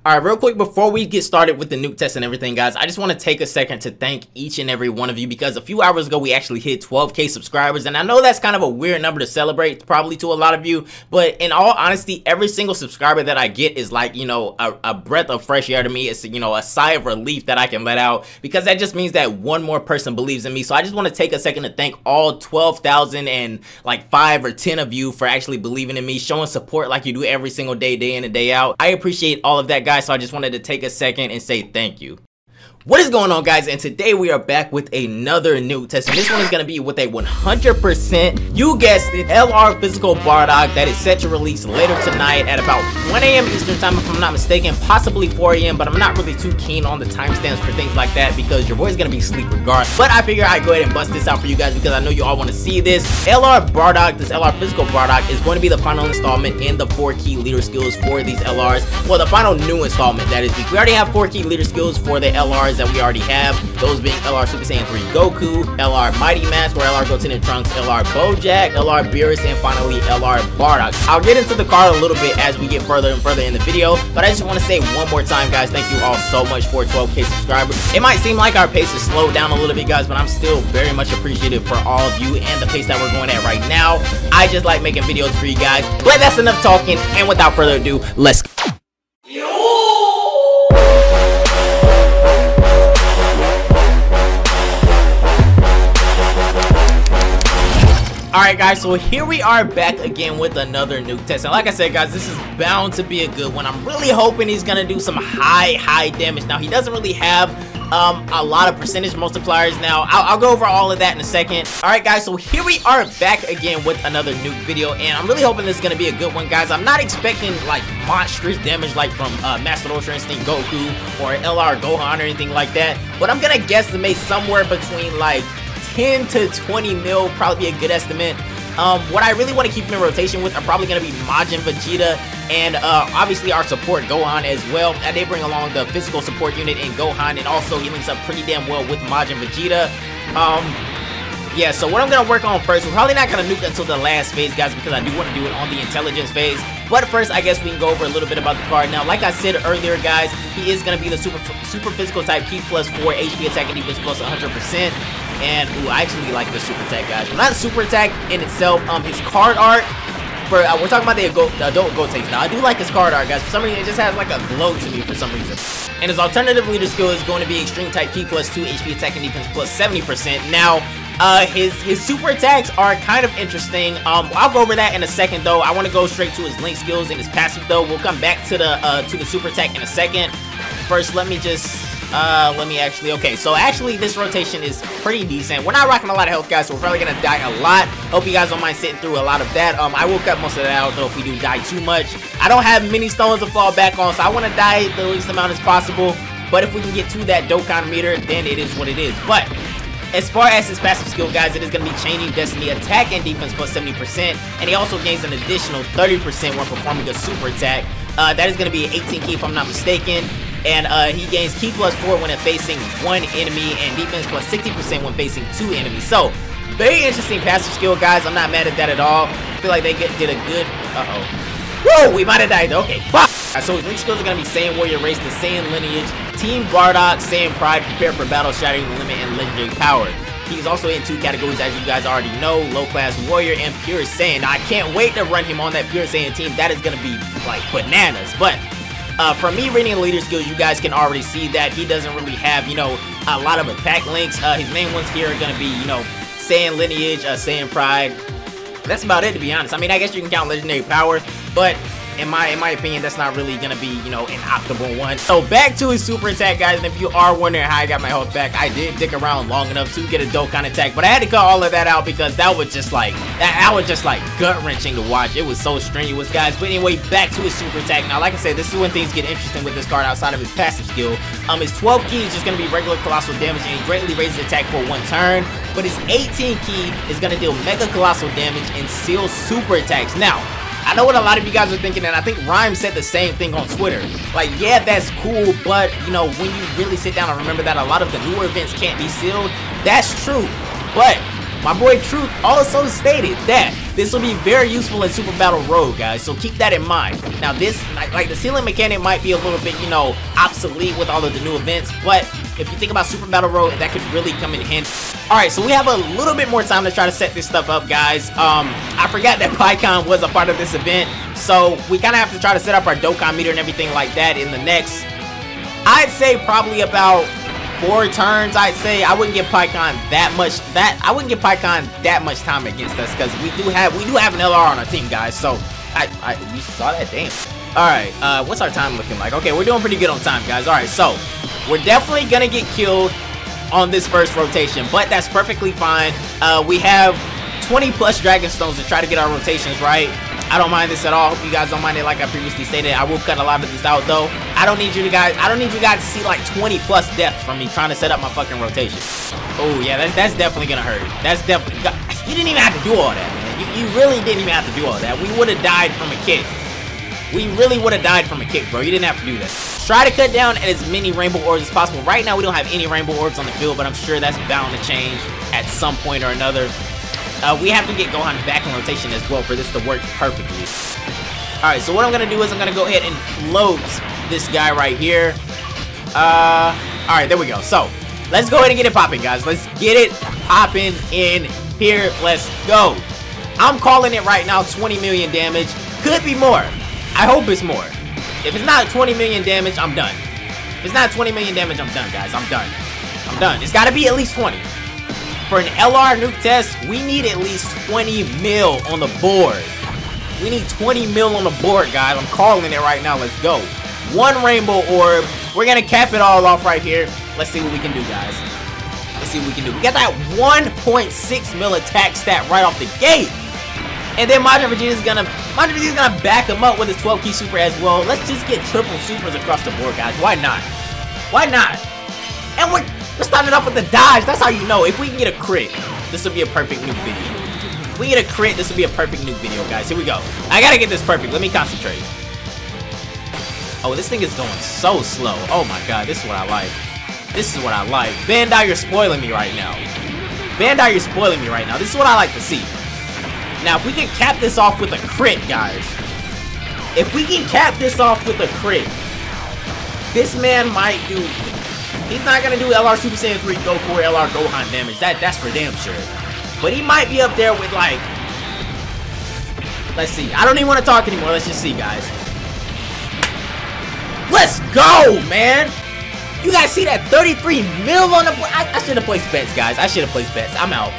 Alright, real quick before we get started with the nuke test and everything, guys, I just want to take a second to thank each and every one of you, because a few hours ago we actually hit 12k subscribers, and I know that's kind of a weird number to celebrate probably to a lot of you, but in all honesty, every single subscriber that I get is like, you know, a breath of fresh air to me. It's, you know, a sigh of relief that I can let out, because that just means that one more person believes in me. So I just want to take a second to thank all 12,000 and like 5 or 10 of you for actually believing in me, showing support like you do every single day, day in and day out. I appreciate all of that, guys. So I just wanted to take a second and say thank you. What is going on, guys? And today we are back with another nuke test, and this one is going to be with a 100%, you guessed it, LR physical Bardock that is set to release later tonight at about 1 a.m. Eastern time if I'm not mistaken, possibly 4 a.m. but I'm not really too keen on the timestamps for things like that because your boy's going to be asleep regardless. But I figure I'd go ahead and bust this out for you guys because I know you all want to see this. LR Bardock, this LR physical Bardock, is going to be the final installment in the 4 key leader skills for these LRs. Well, the final new installment, that is. We already have 4 key leader skills for the LRs that we already have, those being LR Super Saiyan 3 Goku, LR Mighty Mask, or LR Goten and Trunks, LR Bojack, LR Beerus, and finally LR Bardock. I'll get into the card a little bit as we get further and further in the video, but I just want to say one more time, guys, thank you all so much for 12k subscribers. It might seem like our pace is slowed down a little bit, guys, but I'm still very much appreciative for all of you and the pace that we're going at right now. I just like making videos for you guys, but that's enough talking, and without further ado, let's go. Alright, guys, so here we are back again with another nuke test, and like I said, guys, this is bound to be a good one. I'm really hoping he's gonna do some high damage. Now, he doesn't really have a lot of percentage multipliers. Now, I'll go over all of that in a second. Alright, guys, so here we are back again with another nuke video, and I'm really hoping this is gonna be a good one, guys. I'm not expecting like monstrous damage like from Master Ultra Instinct Goku or LR Gohan or anything like that, but I'm gonna guesstimate somewhere between like 10 to 20 mil, probably be a good estimate. What I really want to keep him in rotation with are probably going to be Majin Vegeta and obviously our support Gohan as well. They bring along the physical support unit in Gohan, and also he links up pretty damn well with Majin Vegeta. Yeah, so what I'm going to work on first, we're probably not going to nuke until the last phase, guys, because I do want to do it on the intelligence phase. But first, I guess we can go over a little bit about the card. Now, like I said earlier, guys, he is going to be the super physical type, Ki plus 4, HP attack and defense plus 100%. And, ooh, I actually like the super attack, guys. Well, not super attack in itself. His card art, for we're talking about the adult Gotenks. Now, I do like his card art, guys. For some reason, it just has like a glow to me for some reason. And his alternative leader skill is going to be extreme type, Ki plus 2, HP attack and defense plus 70%. Now, his super attacks are kind of interesting. I'll go over that in a second, though. I want to go straight to his link skills and his passive, though. We'll come back to the super attack in a second. First, let me actually, okay, so actually this rotation is pretty decent. We're not rocking a lot of health, guys, so we're probably gonna die a lot. Hope you guys don't mind sitting through a lot of that. I will cut most of that out, though, if we do die too much. I don't have many stones to fall back on, so I want to die the least amount as possible. But if we can get to that Dokkan meter, then it is what it is. But as far as his passive skill, guys, it is going to be changing destiny attack and defense plus 70%, and he also gains an additional 30% when performing a super attack. That is going to be 18 Ki if I'm not mistaken. And he gains Ki plus 4 when facing 1 enemy, and defense plus 60% when facing 2 enemies. So, very interesting passive skill, guys. I'm not mad at that at all. I feel like they did a good... Whoa, we might have died, though. Okay, fuck! So his link skills are going to be Saiyan Warrior Race, the Saiyan Lineage, Team Bardock, Saiyan Pride, Prepare for Battle, Shattering the Limit, and Legendary Power. He's also in 2 categories, as you guys already know, Low Class Warrior and Pure Saiyan. Now, I can't wait to run him on that Pure Saiyan team. That is going to be, like, bananas. But from me reading the leader skills, you guys can already see that he doesn't really have, you know, a lot of attack links. His main ones here are going to be, you know, Saiyan Lineage, Saiyan Pride. That's about it, to be honest. I mean, I guess you can count Legendary Power, but in my opinion, that's not really gonna be, you know, an optimal one. So back to his super attack, guys, and if you are wondering how I got my health back, I did dick around long enough to get a Dokkan attack, but I had to cut all of that out because that was just like gut-wrenching to watch. It was so strenuous, guys. But anyway, back to his super attack. Now, like I said, this is when things get interesting with this card outside of his passive skill. His 12 Ki is just gonna be regular colossal damage, and he greatly raises attack for 1 turn. But his 18 Ki is gonna deal mega colossal damage and seal super attacks. Now, I know what a lot of you guys are thinking, and I think Rhyme said the same thing on Twitter. Like, yeah, that's cool, but, you know, when you really sit down and remember that a lot of the newer events can't be sealed, that's true. But my boy Truth also stated that this will be very useful in Super Battle Road, guys, so keep that in mind. Now this, like the ceiling mechanic might be a little bit, you know, obsolete with all of the new events, but if you think about Super Battle Road, that could really come in handy. Alright, so we have a little bit more time to try to set this stuff up, guys. I forgot that PyCon was a part of this event, so we kind of have to try to set up our Dokkan meter and everything like that in the next, I'd say probably about 4 turns. I'd say I wouldn't give PyCon that much time against us, because we do have an LR on our team, guys. So you saw that, damn. All right, what's our time looking like? Okay, we're doing pretty good on time, guys. All right, so we're definitely gonna get killed on this first rotation, but that's perfectly fine. We have 20 plus Dragon Stones to try to get our rotations right. I don't mind this at all. Hope you guys don't mind it. Like I previously stated, I will cut a lot of this out though. I don't need you guys to see like 20 plus deaths from me trying to set up my fucking rotation. Oh yeah, that's definitely gonna hurt. That's definitely, you didn't even have to do all that, man. You really didn't even have to do all that. We would have died from a kick. We really would have died from a kick, bro. You didn't have to do that. Try to cut down as many rainbow orbs as possible. Right now we don't have any rainbow orbs on the field, but I'm sure that's bound to change at some point or another. We have to get Gohan back in rotation as well for this to work perfectly. Alright, so what I'm going to do is I'm going to go ahead and float this guy right here. Alright, there we go. So, let's go ahead and get it popping, guys. Let's get it popping in here. Let's go. I'm calling it right now 20 million damage. Could be more. I hope it's more. If it's not 20 million damage, I'm done. If it's not 20 million damage, I'm done, guys. I'm done. I'm done. It's got to be at least 20. For an LR nuke test, we need at least 20 mil on the board. We need 20 mil on the board, guys. I'm calling it right now. Let's go. 1 rainbow orb. We're going to cap it all off right here. Let's see what we can do, guys. Let's see what we can do. We got that 1.6 mil attack stat right off the gate. And then Majin Vegeta's gonna back him up with his 12 key super as well. Let's just get triple supers across the board, guys. Why not? Why not? And we're starting off with the dodge. That's how you know. If we can get a crit, this will be a perfect nuke video. If we get a crit, this will be a perfect nuke video, guys. Here we go. I gotta get this perfect. Let me concentrate. Oh, this thing is going so slow. Oh my god, this is what I like. This is what I like. Bandai, you're spoiling me right now. Bandai, you're spoiling me right now. This is what I like to see. Now, if we can cap this off with a crit, guys. If we can cap this off with a crit, this man might do... He's not going to do LR Super Saiyan 3 Goku or LR Gohan damage. That's for damn sure. But he might be up there with, like... Let's see. I don't even want to talk anymore. Let's just see, guys. Let's go, man! You guys see that 33 mil on the board? I should have placed bets, guys. I should have placed bets. I'm out.